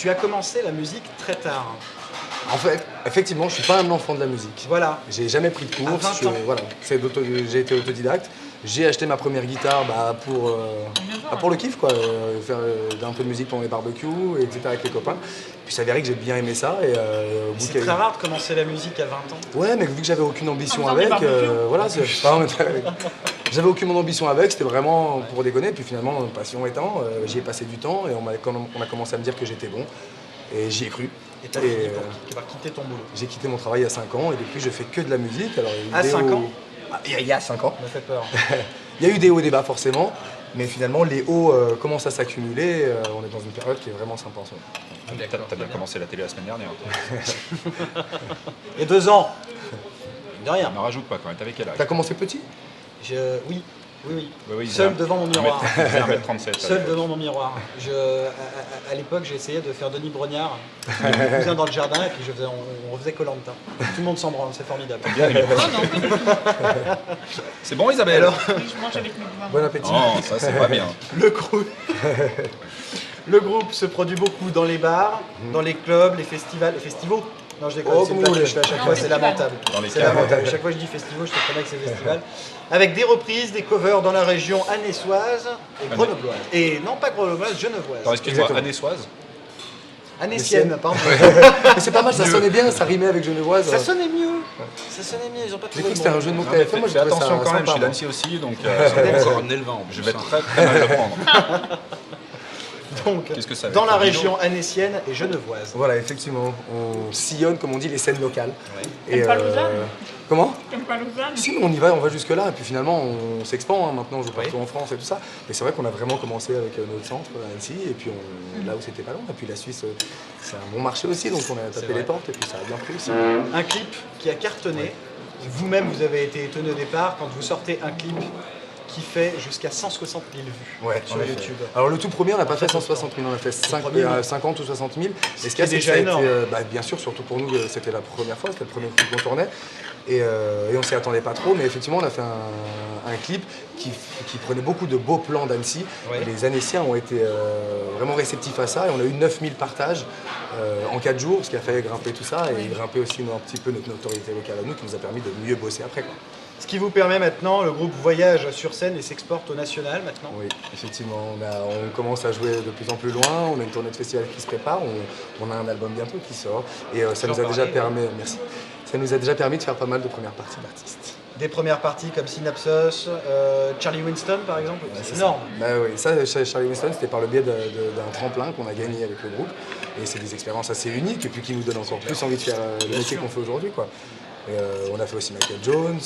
Tu as commencé la musique très tard. En fait, effectivement, je suis pas un enfant de la musique. Voilà. J'ai jamais pris de cours. À 20 ans. Voilà, j'ai été autodidacte. J'ai acheté ma première guitare pour le kiff, quoi, faire un peu de musique pendant les barbecues, etc. avec les copains. Puis ça avéré que j'ai bien aimé ça. C'est très rare de commencer la musique à 20 ans. Ouais, mais vu que j'avais aucune ambition En faisant des avec, barbecues. voilà, j'avais aucune ambition avec, c'était vraiment pour déconner. Puis finalement, passion étant, j'y ai passé du temps et on a commencé à me dire que j'étais bon. Et j'y ai cru. Et t'as fini par quitter ton boulot. J'ai quitté mon travail à 5 ans et depuis je fais que de la musique. Alors, à 5 ans Il y a 5 ans. Ça me fait peur. Il y a eu des hauts et des bas forcément, mais finalement les hauts commencent à s'accumuler. On est dans une période qui est vraiment sympa en ce moment. T'as bien commencé la télé la semaine dernière. Il y a 2 ans. De rien. Ne rajoute pas quand même, t'avais quel âge? T'as commencé petit? Oui. Seul devant mon miroir. 1m37. Seul devant mon miroir. À l'époque, j'ai essayé de faire Denis Brognard, mes cousins dans le jardin, et puis on refaisait Koh-Lanta. Tout le monde s'en branle, c'est formidable. C'est bon, Isabelle? Alors, Je mange avec mes doigts. Bon appétit. Non, ça c'est pas bien. le groupe se produit beaucoup dans les bars, dans les clubs, les festivals, les festivals. Non, je déconne, c'est une blague que je fais à chaque fois, c'est lamentable. C'est lamentable. À chaque fois que je dis festival, je te promets que c'est festival. Avec des reprises, des covers dans la région anessoise et grenobloise. Et non pas grenobloise, genevoise. Attends, excuse-moi, Exactement. anessoise? Anessienne, pardon. Mais c'est pas mal, ça sonnait bien, ça rimait avec genevoise. Ça sonnait mieux. Ça sonnait mieux, ils ont pas J'ai trouvé cru que le c'était un bon. jeu de mots que t'avais fait, moi je Fais trouvais attention ça quand même, je sympa, suis moi. d'Annecy aussi, donc Encore un élevant. je vais très mal le prendre. Donc, Qu'est-ce que ça veut dans la dire? région anessienne et genevoise. Voilà, effectivement, on sillonne, comme on dit, les scènes locales. T'aimes pas Lausanne? Comment? T'aimes pas Lausanne? Si, mais on va jusque là, et puis finalement on s'expand, hein. Maintenant on joue partout en France et tout ça. Et c'est vrai qu'on a vraiment commencé avec notre centre à Annecy, et puis là où c'était pas loin. Et puis la Suisse, c'est un bon marché aussi, donc on a tapé les portes, et puis ça a bien plu aussi. Un clip qui a cartonné. Vous-même, vous avez été étonné au départ quand vous sortez un clip qui fait jusqu'à 160 000 vues Ouais, sur en effet. YouTube. Alors le tout premier, on n'a pas fait 160 000, on a fait premier, oui. 50 ou 60 000. Et ce qui est déjà énorme. bien sûr, surtout pour nous, c'était la première fois, c'était le premier clip qu'on tournait. Et on s'y attendait pas trop, mais effectivement, on a fait un clip qui prenait beaucoup de beaux plans d'Annecy. Ouais. Et les Annéciens ont été vraiment réceptifs à ça, et on a eu 9000 partages en 4 jours, ce qui a fait grimper tout ça, et grimper aussi un petit peu notre notoriété locale à nous, qui nous a permis de mieux bosser après, quoi. Ce qui vous permet maintenant, le groupe voyage sur scène et s'exporte au national maintenant. Oui, effectivement, on commence à jouer de plus en plus loin, on a une tournée de festival qui se prépare, on a un album bientôt qui sort, et ça nous a déjà permis, merci, ça nous a déjà permis de faire pas mal de premières parties d'artistes. Des premières parties comme Synapsos, Charlie Winston par exemple, c'est énorme. Bah oui, ça, Charlie Winston, c'était par le biais d'un tremplin qu'on a gagné avec le groupe, et c'est des expériences assez uniques, et puis qui nous donnent encore plus envie de faire le métier qu'on fait aujourd'hui, quoi. Et, on a fait aussi Michael Jones,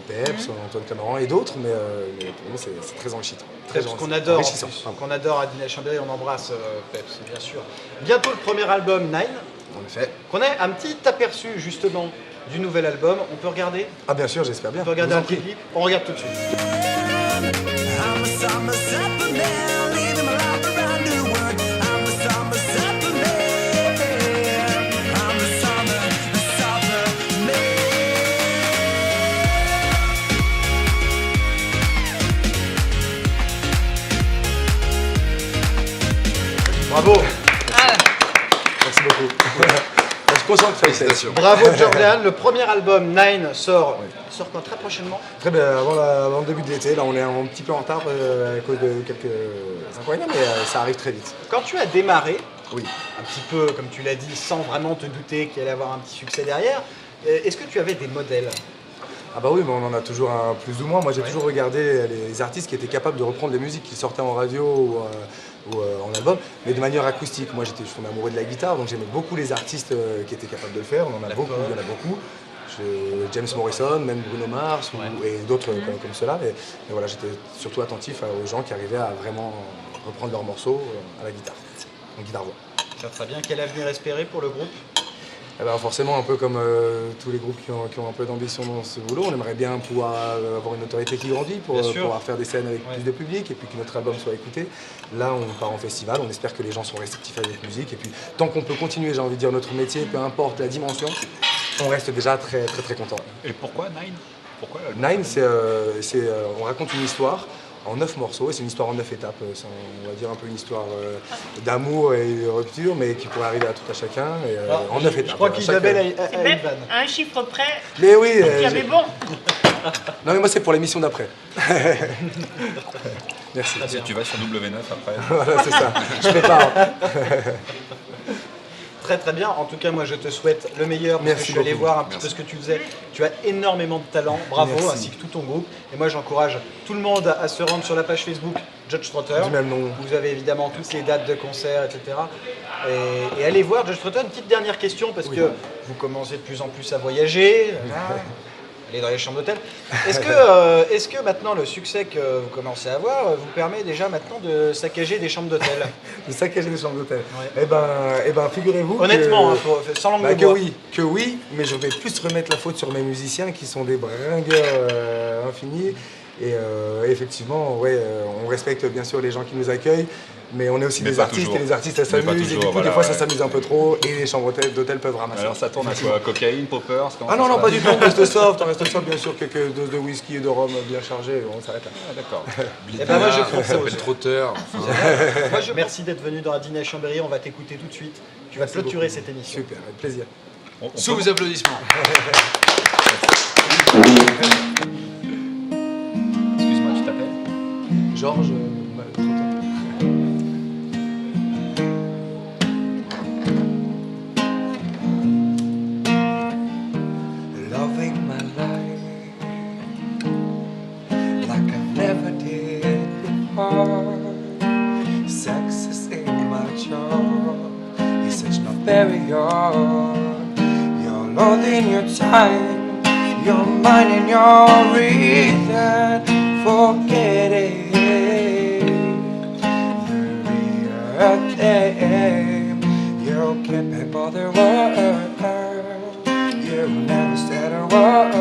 Peps, Antoine Clamaran et d'autres, mais pour nous c'est très enrichissant. Très qu'on adore, qu'on adore à Dîner Chambéry, on embrasse Peps, bien sûr. Bientôt le premier album, Nine. En effet. Qu'on ait un petit aperçu justement du nouvel album, on peut regarder? Ah bien sûr, j'espère bien. On peut regarder un petit clip, on regarde tout de suite. Bravo! Merci beaucoup. Je suis conscient que félicitations. Bravo Jordan, le premier album Nine sort quand très prochainement. Très bien, avant le début de l'été, là on est un petit peu en retard à cause de quelques inconvénients, mais ça arrive très vite. Quand tu as démarré, Oui. un petit peu comme tu l'as dit, sans vraiment te douter qu'il allait avoir un petit succès derrière, est-ce que tu avais des modèles? Ah bah oui, mais on en a toujours un plus ou moins. Moi j'ai toujours regardé les artistes qui étaient capables de reprendre les musiques qui sortaient en radio ou en album, mais de manière acoustique. Moi je suis amoureux de la guitare, donc j'aimais beaucoup les artistes qui étaient capables de le faire. On en a beaucoup, il y en a beaucoup. James Morrison, même Bruno Mars et d'autres comme cela. Mais voilà, j'étais surtout attentif aux gens qui arrivaient à vraiment reprendre leurs morceaux à la guitare, en guitare-voix. Ça très bien. Quel avenir espérer pour le groupe? Eh ben forcément, un peu comme tous les groupes qui ont un peu d'ambition dans ce boulot, on aimerait bien pouvoir avoir une notoriété qui grandit pour pouvoir faire des scènes avec plus de public et puis que notre album soit écouté. Là, on part en festival, on espère que les gens sont réceptifs à notre musique et puis tant qu'on peut continuer, j'ai envie de dire, notre métier, peu importe la dimension, on reste déjà très très très content. Et pourquoi Nine? Pourquoi Nine, on raconte une histoire en 9 morceaux. C'est une histoire en 9 étapes. C'est, on va dire un peu une histoire d'amour et de rupture, mais qui pourrait arriver à tout à chacun. Et, en 9 étapes. Je crois qu'Isabelle a C'est une bête, vanne. à un chiffre près, Mais oui. il y avait bon. Non mais moi c'est pour l'émission d'après. Merci. Si tu vas sur W9 après. Voilà, c'est ça. Je prépare. Très très bien. En tout cas, moi je te souhaite le meilleur. Parce que Merci je suis allé beaucoup. voir un petit peu ce que tu faisais. Tu as énormément de talent. Bravo, Merci. ainsi que tout ton groupe. Et moi j'encourage tout le monde à se rendre sur la page Facebook Judge Trotter. Du même nom. Vous avez évidemment toutes les dates de concerts, etc. Et allez voir Judge Trotter. Une petite dernière question parce que vous commencez de plus en plus à voyager. Aller dans les chambres d'hôtel. Est-ce que maintenant le succès que vous commencez à avoir vous permet déjà maintenant de saccager des chambres d'hôtel? Le saccager des chambres d'hôtel. Ouais. Eh ben, figurez-vous Honnêtement, que, sans langue bah, de bois. que oui, mais je vais plus remettre la faute sur mes musiciens qui sont des bringueurs infinis. Et effectivement, on respecte bien sûr les gens qui nous accueillent, mais on est aussi Mais des pas artistes toujours. et les artistes elles Mais pas s'amusent et du toujours, coup des voilà, fois ça ouais. s'amuse un peu trop et les chambres d'hôtel peuvent ramasser. Alors ça tourne à quoi? Cocaïne, poppers? Ah non, pas du tout, on reste soft, bien sûr, quelques doses de whisky et de rhum bien chargées, on s'arrête là. Ah d'accord. Eh ben moi je Ça propose. s'appelle Trotteur. Merci d'être venu dans la Dîner à Chambéry, on va t'écouter tout de suite. Tu vas clôturer cette émission. Super, avec plaisir. On Sous peut- vos applaudissements. Excuse-moi, tu t'appelles? Georges, Loving my life like I never did before. Sex is in my job, it's such my very own. You're loading your time, your mind and your reason. Forget it, the real thing. You can't pay for the world. You never said a word,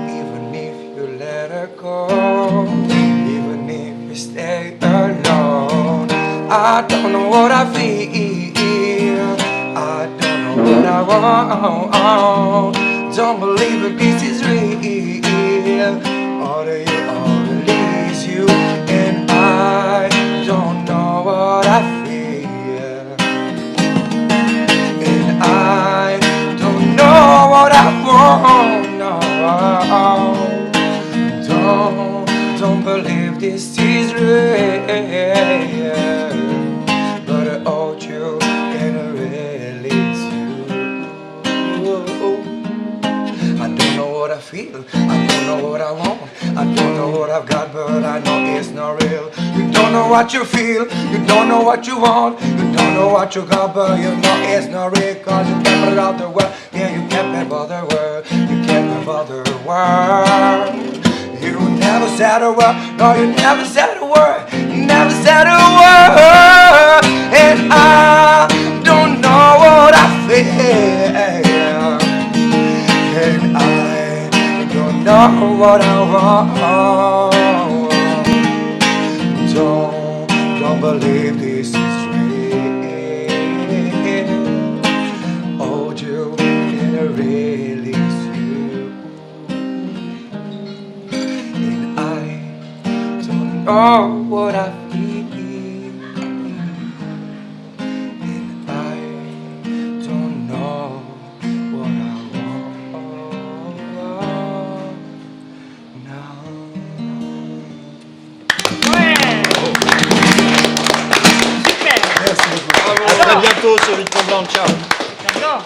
even if you let her go, even if you stay alone. I don't know what I feel, I don't know what I want. Don't believe that this is real, or do you release you? And I don't know what I feel, and I don't know what I want. No, don't believe this is real, but I owed you and I release you. I don't know what I feel, I don't know what I want, I don't know what I've got, but I know it's not real. You don't know what you feel, you don't know what you want, you don't know what you got, but you know it's not real. Cause you can't put it out the world, yeah, you can't pay for the world, you can't pay for the world. You never said a word, no, you never said a word, you never said a word. And I don't know what I feel, and I don't know what I want. Don't believe this is real. Hold you and I release you, and I don't know what I feel, and I don't know what I want now. Ouais. Super. À très bientôt sur Vite Blanc. Ciao. J'adore.